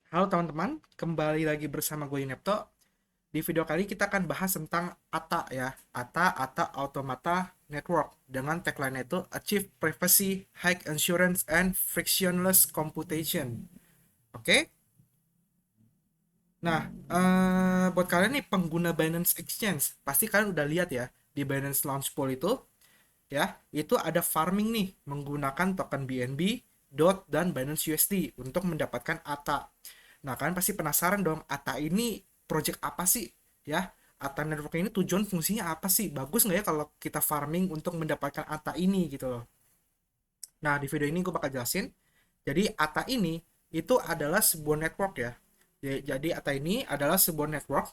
Halo teman-teman, kembali lagi bersama gue Yunepto. Di video kali kita akan bahas tentang ATA ya, ATA Automata Network dengan tagline itu Achieve Privacy, High Assurance, and Frictionless Computation. Oke? Nah, buat kalian nih pengguna Binance Exchange, pasti kalian udah lihat ya di Binance Launch Pool itu ya, itu ada farming nih menggunakan token BNB, DOT, dan Binance USD untuk mendapatkan ATA. Nah, kalian pasti penasaran dong, ATA ini project apa sih? Ya, ATA Network ini tujuan fungsinya apa sih? Bagus nggak ya kalau kita farming untuk mendapatkan ATA ini gitu loh. Nah, di video ini gue bakal jelasin. Jadi, ATA ini itu adalah sebuah network ya. Jadi, ATA ini adalah sebuah network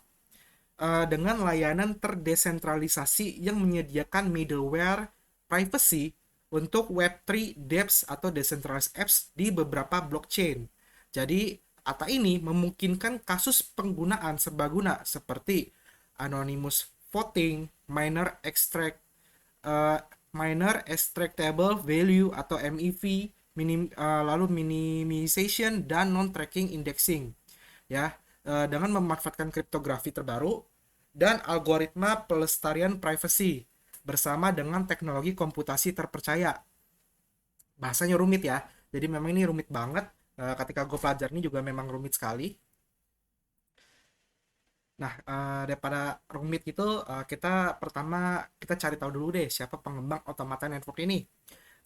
dengan layanan terdesentralisasi yang menyediakan middleware privacy untuk Web3 dApps atau decentralized apps di beberapa blockchain. Jadi, ATA ini memungkinkan kasus penggunaan serbaguna seperti anonymous voting, uh, minor extractable value atau MEV, lalu minimization dan non-tracking indexing. Ya, dengan memanfaatkan kriptografi terbaru dan algoritma pelestarian privacy bersama dengan teknologi komputasi terpercaya. Bahasanya rumit ya, jadi memang ini rumit banget. Ketika gue pelajar ini juga memang rumit sekali. Nah, daripada rumit gitu, kita cari tahu dulu deh siapa pengembang Automata Network ini.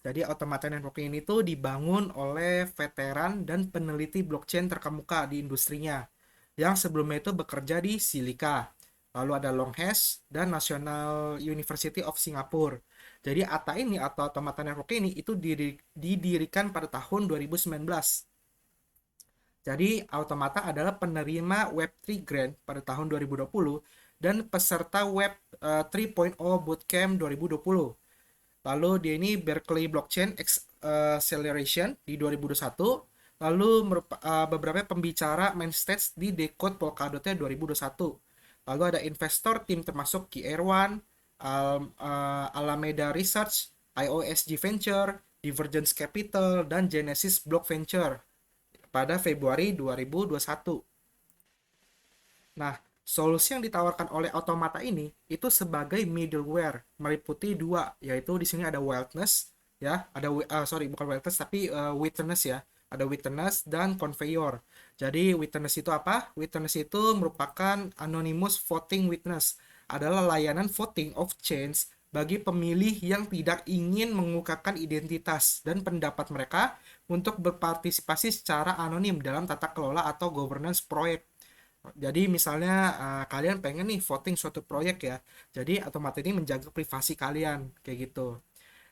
Jadi Automata Network ini tuh dibangun oleh veteran dan peneliti blockchain terkemuka di industrinya yang sebelumnya itu bekerja di Silica. Lalu ada Longhash dan National University of Singapore. Jadi ATA ini atau Automata Network ini itu didirikan pada tahun 2019. Jadi Automata adalah penerima Web3 Grant pada tahun 2020 dan peserta Web 3.0 Bootcamp 2020. Lalu dia ini Berkeley Blockchain Acceleration di 2021. Lalu beberapa pembicara main stage di Decode Polkadotnya 2021. Lalu ada investor tim termasuk KR1, Alameda Research, IOSG Venture, Divergence Capital, dan Genesis Block Venture pada Februari 2021. Nah, solusi yang ditawarkan oleh Automata ini itu sebagai middleware meliputi dua, yaitu di sini ada Witness ya, sorry bukan Witness tapi Witness ya. Ada Witness dan Conveyor. Jadi Witness itu apa? Witness itu merupakan anonymous voting witness. Adalah layanan voting of change bagi pemilih yang tidak ingin mengungkapkan identitas dan pendapat mereka untuk berpartisipasi secara anonim dalam tata kelola atau governance proyek. Jadi misalnya kalian pengen nih voting suatu proyek ya. Jadi otomatis ini menjaga privasi kalian kayak gitu.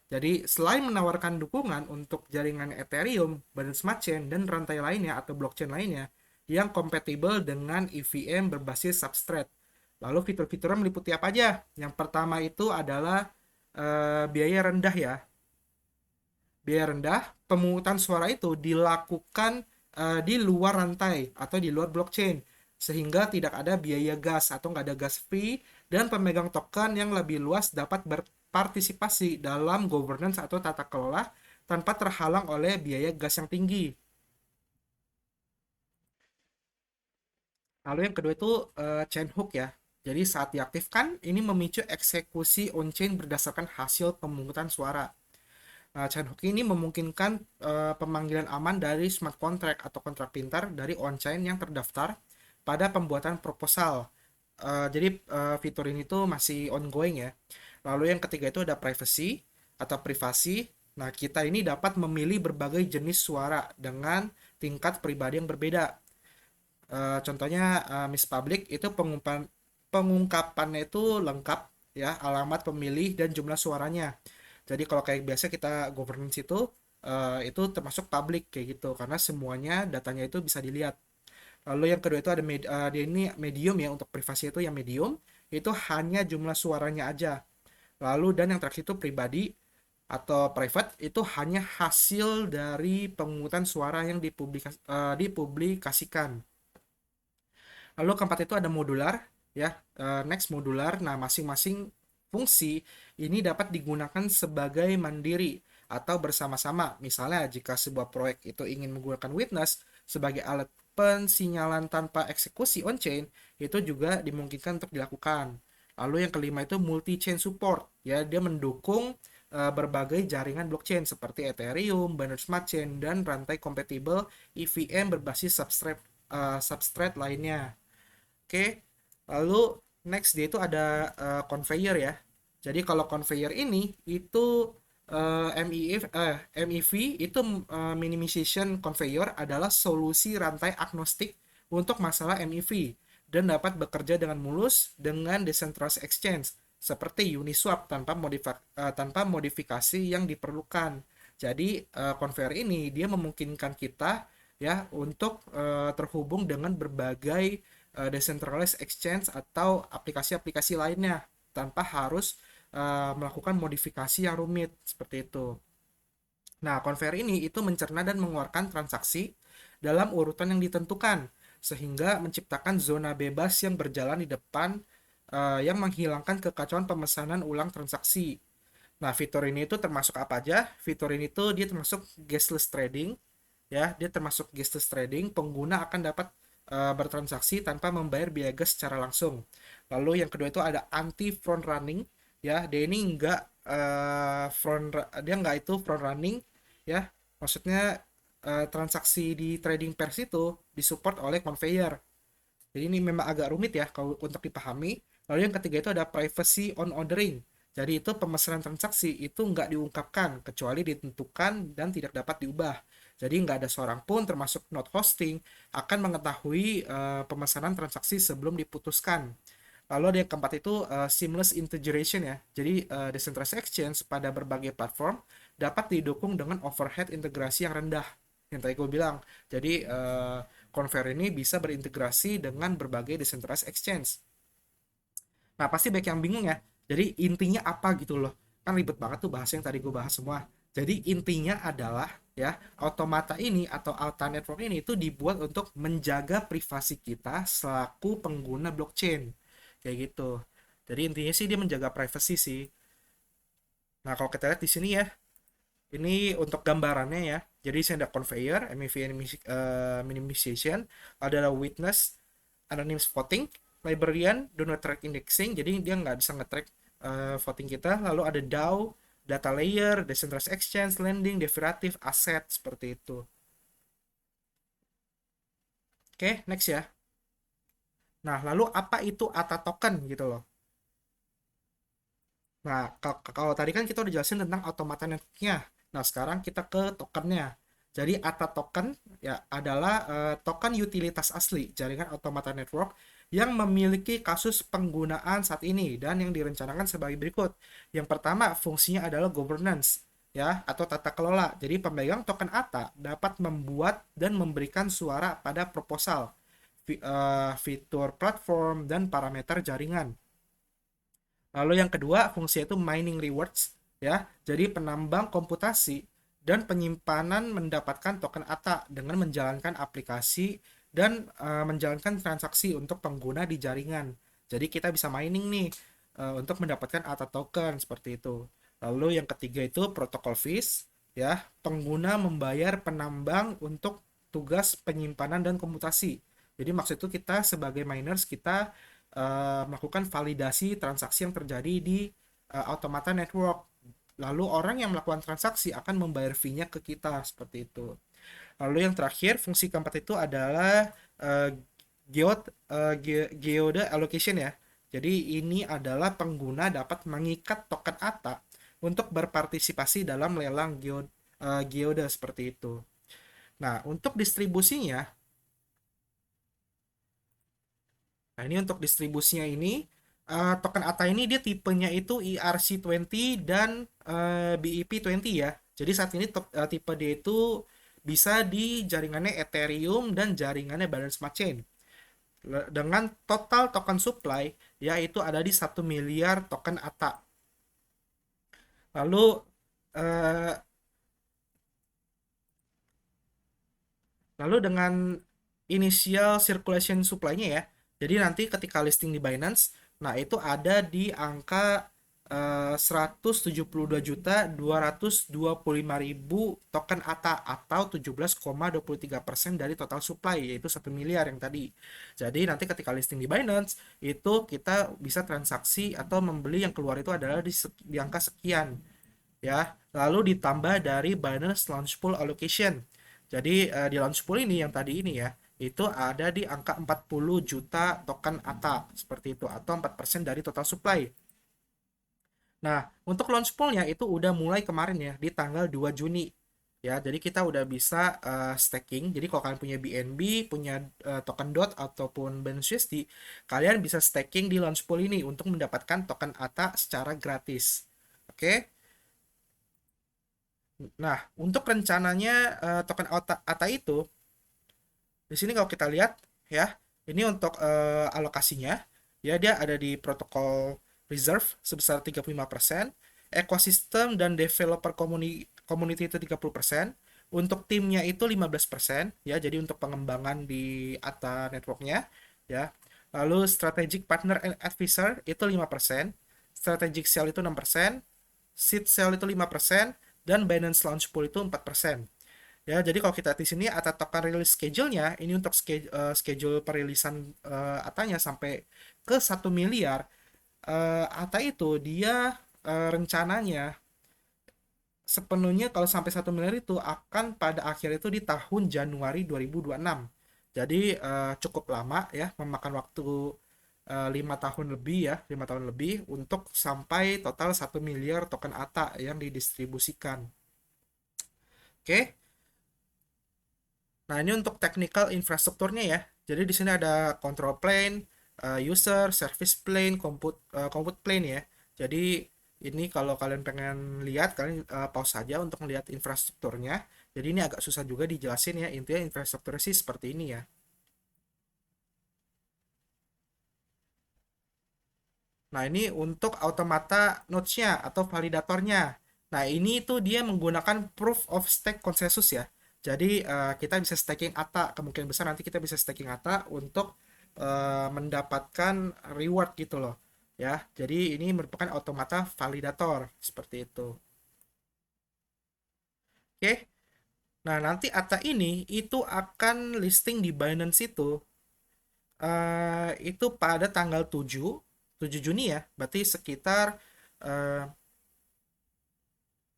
Jadi selain menawarkan dukungan untuk jaringan Ethereum, Binance Smart Chain dan rantai lainnya atau blockchain lainnya yang kompatibel dengan EVM berbasis Substrate. Lalu fitur-fiturnya meliputi apa aja? Yang pertama itu adalah biaya rendah ya. Biaya rendah, pemungutan suara itu dilakukan di luar rantai atau di luar blockchain sehingga tidak ada biaya gas atau nggak ada gas fee dan pemegang token yang lebih luas dapat berpartisipasi dalam governance atau tata kelola tanpa terhalang oleh biaya gas yang tinggi. Lalu yang kedua itu chain hook ya. Jadi saat diaktifkan ini memicu eksekusi on-chain berdasarkan hasil pemungutan suara. Nah, Chainhook ini memungkinkan pemanggilan aman dari smart contract atau kontrak pintar dari on-chain yang terdaftar pada pembuatan proposal. Jadi fitur ini tuh masih ongoing ya. Lalu yang ketiga itu ada privacy atau privasi. Nah, kita ini dapat memilih berbagai jenis suara dengan tingkat pribadi yang berbeda. Contohnya Miss Public itu pengungkapannya itu lengkap ya, alamat pemilih dan jumlah suaranya. Jadi kalau kayak biasa kita governance itu termasuk public kayak gitu karena semuanya datanya itu bisa dilihat. Lalu yang kedua itu ada dia ini medium ya, untuk privasi itu yang medium itu hanya jumlah suaranya aja. Lalu dan yang terakhir itu pribadi atau private itu hanya hasil dari pemungutan suara yang dipublikasikan. Lalu keempat itu ada modular ya, next modular. Nah, masing-masing fungsi ini dapat digunakan sebagai mandiri atau bersama-sama. Misalnya jika sebuah proyek itu ingin menggunakan witness sebagai alat pensinyalan tanpa eksekusi on-chain itu juga dimungkinkan untuk dilakukan. Lalu yang kelima itu multi-chain support, ya dia mendukung berbagai jaringan blockchain seperti Ethereum, Binance Smart Chain, dan rantai kompatibel EVM berbasis substrate lainnya. Oke, lalu next dia itu ada conveyor ya. Jadi kalau conveyor ini itu MEV itu minimization conveyor adalah solusi rantai agnostik untuk masalah MEV dan dapat bekerja dengan mulus dengan decentralized exchange seperti Uniswap tanpa modifikasi yang diperlukan. Jadi conveyor ini dia memungkinkan kita ya untuk terhubung dengan berbagai decentralized exchange atau aplikasi-aplikasi lainnya tanpa harus melakukan modifikasi yang rumit seperti itu. Nah, conveyor ini itu mencerna dan mengeluarkan transaksi dalam urutan yang ditentukan sehingga menciptakan zona bebas yang berjalan di depan yang menghilangkan kekacauan pemesanan ulang transaksi. Nah, fitur ini itu termasuk apa aja? Fitur ini tuh dia termasuk gasless trading, ya, dia termasuk gasless trading. Pengguna akan dapat bertransaksi tanpa membayar biaya gas secara langsung. Lalu yang kedua itu ada anti front running, ya, dia ini enggak dia enggak itu front running, ya, maksudnya transaksi di trading pairs itu disupport oleh conveyor. Jadi ini memang agak rumit ya kalau untuk dipahami. Lalu yang ketiga itu ada privacy on ordering. Jadi itu pemesanan transaksi itu nggak diungkapkan kecuali ditentukan dan tidak dapat diubah. Jadi nggak ada seorang pun termasuk node hosting akan mengetahui pemesanan transaksi sebelum diputuskan. Lalu ada yang keempat itu seamless integration ya. Jadi decentralized exchange pada berbagai platform dapat didukung dengan overhead integrasi yang rendah. Yang tadi gue bilang. Jadi Conver ini bisa berintegrasi dengan berbagai decentralized exchange. Nah, pasti banyak yang bingung ya. Jadi intinya apa gitu loh. Kan ribet banget tuh bahasa yang tadi gue bahas semua. Jadi intinya adalah ya, automata ini atau Alta Network ini itu dibuat untuk menjaga privasi kita selaku pengguna blockchain. Kayak gitu. Jadi intinya sih dia menjaga privasi sih. Nah, kalau kita lihat di sini ya, ini untuk gambarannya ya. Jadi saya ada conveyor, MEV minimization, ada witness, anonymous voting, librarian, do not track indexing. Jadi dia nggak bisa nge-track voting kita. Lalu ada DAO, data layer, decentralized exchange, lending, derivative, aset seperti itu. Oke, next ya. Nah, lalu apa itu ATA token gitu loh. Nah, kalau tadi kan kita udah jelasin tentang automata network-nya. Nah, sekarang kita ke tokennya. Jadi ATA token ya adalah token utilitas asli jaringan automata network yang memiliki kasus penggunaan saat ini dan yang direncanakan sebagai berikut. Yang pertama, fungsinya adalah governance ya atau tata kelola. Jadi pemegang token ATA dapat membuat dan memberikan suara pada proposal, fitur platform dan parameter jaringan. Lalu yang kedua, fungsi itu mining rewards ya. Jadi penambang komputasi dan penyimpanan mendapatkan token ATA dengan menjalankan aplikasi dan menjalankan transaksi untuk pengguna di jaringan. Jadi kita bisa mining nih untuk mendapatkan ATA token seperti itu. Lalu yang ketiga itu protokol fees ya. Pengguna membayar penambang untuk tugas penyimpanan dan komputasi. Jadi maksud itu kita sebagai miners kita melakukan validasi transaksi yang terjadi di automata network. Lalu orang yang melakukan transaksi akan membayar fee-nya ke kita seperti itu. Lalu yang terakhir, fungsi keempat itu adalah uh, geode allocation ya. Jadi ini adalah pengguna dapat mengikat token ATA untuk berpartisipasi dalam lelang geode seperti itu. Nah, untuk distribusinya, nah, ini untuk distribusinya ini token ATA ini dia tipenya itu ERC20 dan BEP20 ya. Jadi saat ini tipe dia itu bisa di jaringannya Ethereum dan jaringannya Binance Smart Chain. Dengan total token supply yaitu ada di 1 miliar token ATA. Lalu eh, dengan initial circulation supply-nya ya. Jadi nanti ketika listing di Binance, nah itu ada di angka 172.225.000 token ATA atau 17,23% dari total supply, yaitu 1 miliar yang tadi. Jadi nanti ketika listing di Binance itu kita bisa transaksi atau membeli yang keluar itu adalah di angka sekian ya. Lalu ditambah dari Binance Launch Pool Allocation. Jadi di Launch Pool ini yang tadi ini ya, itu ada di angka 40 juta token ATA seperti itu atau 4% dari total supply. Nah, untuk launch pool-nya itu udah mulai kemarin ya, di tanggal 2 Juni. Ya, jadi kita udah bisa staking. Jadi kalau kalian punya BNB, punya token DOT ataupun Binance USD, kalian bisa staking di launch pool ini untuk mendapatkan token ATA secara gratis. Oke. Nah, untuk rencananya token ATA itu, di sini kalau kita lihat ya, ini untuk alokasinya, ya dia ada di protokol reserve sebesar 35%, ekosistem dan developer community itu 30%, untuk timnya itu 15%, ya jadi untuk pengembangan di ATA networknya, ya. Lalu strategic partner and advisor itu 5%, strategic sale itu 6%, seed sale itu 5%, dan Binance Launch Pool itu 4%. Ya, jadi kalau kita di sini ATA token release schedule-nya, ini untuk schedule perilisan ATA-nya sampai ke 1 miliar. ATA itu dia rencananya sepenuhnya kalau sampai 1 miliar itu akan pada akhir itu di tahun Januari 2026. Jadi cukup lama ya, memakan waktu 5 tahun lebih ya, 5 tahun lebih untuk sampai total 1 miliar token ATA yang didistribusikan. Oke. Nah, ini untuk technical infrastrukturnya ya. Jadi di sini ada control plane, user, service plane, compute plane ya. Jadi ini kalau kalian pengen lihat, kalian pause saja untuk melihat infrastrukturnya. Jadi ini agak susah juga dijelasin ya. Intinya infrastruktur sih seperti ini ya. Nah, ini untuk automata nodes-nya atau validatornya. Nah, ini tuh dia menggunakan proof of stake konsensus ya. Jadi, kita bisa staking ATA. Kemungkinan besar nanti kita bisa staking ATA untuk mendapatkan reward gitu loh. Ya, jadi ini merupakan automata validator seperti itu. Oke. Nah, nanti ATA ini itu akan listing di Binance itu pada tanggal 7 Juni ya. Berarti sekitar eh,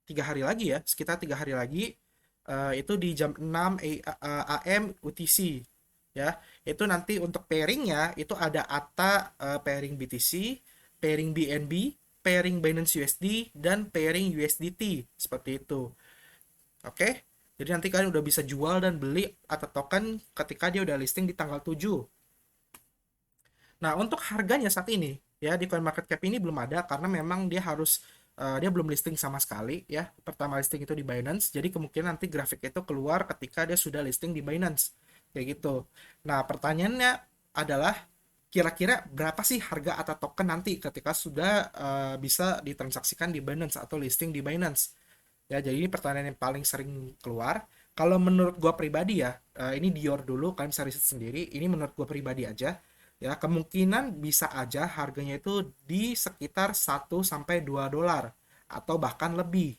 3 hari lagi ya, sekitar 3 hari lagi, itu di jam 6 AM UTC ya. Itu nanti untuk pairingnya itu ada ATA pairing BTC, pairing BNB, pairing Binance USD, dan pairing USDT seperti itu. Oke, jadi nanti kalian udah bisa jual dan beli ATA token ketika dia udah listing di tanggal 7. Nah, untuk harganya saat ini ya di CoinMarketCap ini belum ada karena memang dia belum listing sama sekali ya. Pertama listing itu di Binance, jadi kemungkinan nanti grafik itu keluar ketika dia sudah listing di Binance. Kayak gitu. Nah, pertanyaannya adalah kira-kira berapa sih harga ATA token nanti ketika sudah bisa ditransaksikan di Binance atau listing di Binance? Ya, jadi ini pertanyaan yang paling sering keluar. Kalau menurut gua pribadi ya, ini Dior dulu, kalian bisa riset sendiri. Ini menurut gua pribadi aja. Ya, kemungkinan bisa aja harganya itu di sekitar 1 sampai 2 dolar atau bahkan lebih.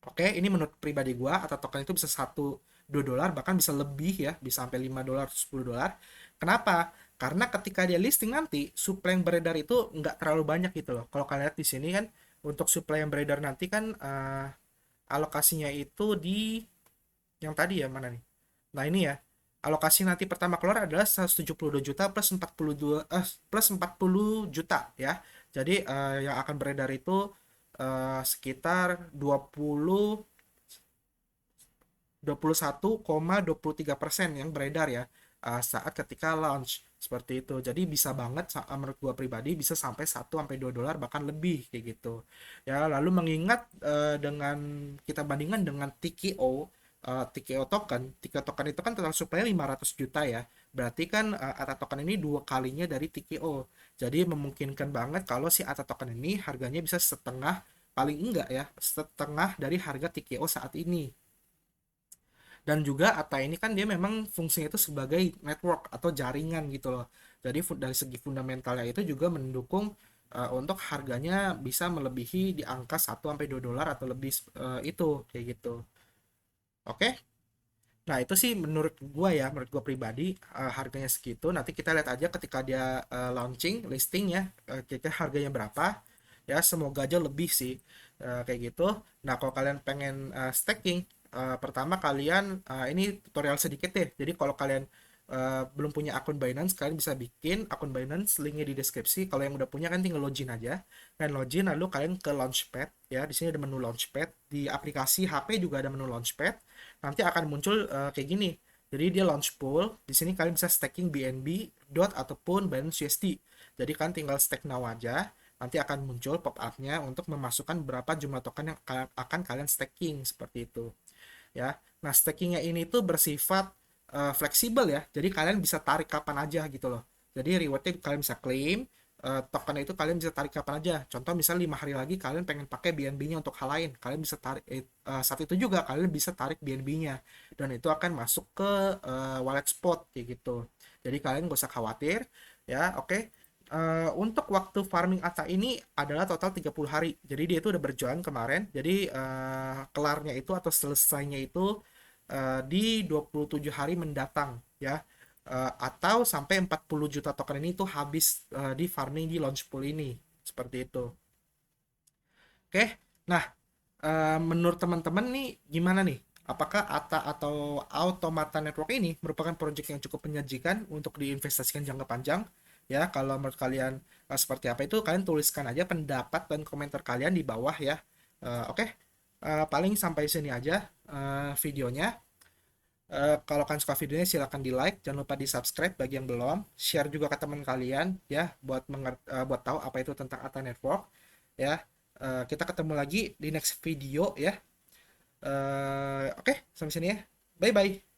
Oke, ini menurut pribadi gua atau token itu bisa 1 2 dolar bahkan bisa lebih ya, bisa sampai 5 dolar 10 dolar. Kenapa? Karena ketika dia listing nanti, supply yang beredar itu nggak terlalu banyak gitu loh. Kalau kalian lihat di sini kan, untuk supply yang beredar nanti kan alokasinya itu di yang tadi ya mana nih? Nah, ini ya. Alokasi nanti pertama keluar adalah 172 juta plus 42 plus 40 juta ya. Jadi yang akan beredar itu sekitar 21,23% yang beredar ya saat ketika launch seperti itu. Jadi bisa banget menurut gua pribadi bisa sampai 1 sampai 2 dolar bahkan lebih kayak gitu. Ya, lalu mengingat dengan kita bandingkan dengan TKO token itu kan total supply 500 juta ya. Berarti kan ATA token ini dua kalinya dari TKO. Jadi memungkinkan banget kalau si ATA token ini harganya bisa setengah, paling enggak ya, setengah dari harga TKO saat ini. Dan juga ATA ini kan dia memang fungsinya itu sebagai network atau jaringan gitu loh. Jadi dari segi fundamentalnya itu juga mendukung untuk harganya bisa melebihi di angka 1 sampai 2 dolar atau lebih, itu kayak gitu. Oke. Nah, itu sih menurut gua ya, menurut gua pribadi, harganya segitu. Nanti kita lihat aja ketika dia launching, listing ya, kira-kira harganya berapa. Ya, semoga aja lebih sih, kayak gitu. Nah, kalau kalian pengen staking, pertama kalian, ini tutorial sedikit deh. Jadi kalau kalian belum punya akun Binance, kalian bisa bikin akun Binance, linknya di deskripsi. Kalau yang udah punya kan tinggal login aja. Dan login lalu kalian ke Launchpad ya. Di sini ada menu Launchpad. Di aplikasi HP juga ada menu Launchpad. Nanti akan muncul kayak gini. Jadi dia launch pool. Di sini kalian bisa staking BNB, DOT ataupun Binance USD. Jadi kalian tinggal stake now aja. Nanti akan muncul pop-up-nya untuk memasukkan berapa jumlah token yang akan kalian staking seperti itu ya. Nah, stakingnya ini tuh bersifat fleksibel ya. Jadi kalian bisa tarik kapan aja gitu loh. Jadi rewardnya kalian bisa claim, token itu kalian bisa tarik kapan aja. Contoh misal 5 hari lagi kalian pengen pakai BNB-nya untuk hal lain, kalian bisa tarik saat itu juga kalian bisa tarik BNB-nya dan itu akan masuk ke wallet spot kayak gitu. Jadi kalian gak usah khawatir ya. Oke. Untuk waktu farming ATA ini adalah total 30 hari. Jadi dia itu udah berjalan kemarin. Jadi kelarnya itu atau selesainya itu di 27 hari mendatang ya. Atau sampai 40 juta token ini tuh habis di farming di launch pool ini. Seperti itu. Oke. Nah, menurut teman-teman nih gimana nih? Apakah ATA atau Automata Network ini merupakan proyek yang cukup menjanjikan untuk diinvestasikan jangka panjang? Ya, kalau menurut kalian seperti apa itu kalian tuliskan aja pendapat dan komentar kalian di bawah ya. Oke. Paling sampai sini aja videonya. Kalau kalian suka videonya silahkan di like, jangan lupa di subscribe bagi yang belum, share juga ke teman kalian ya buat buat tahu apa itu tentang ATA Network ya. Kita ketemu lagi di next video ya. Oke, sampai sini ya. Bye bye.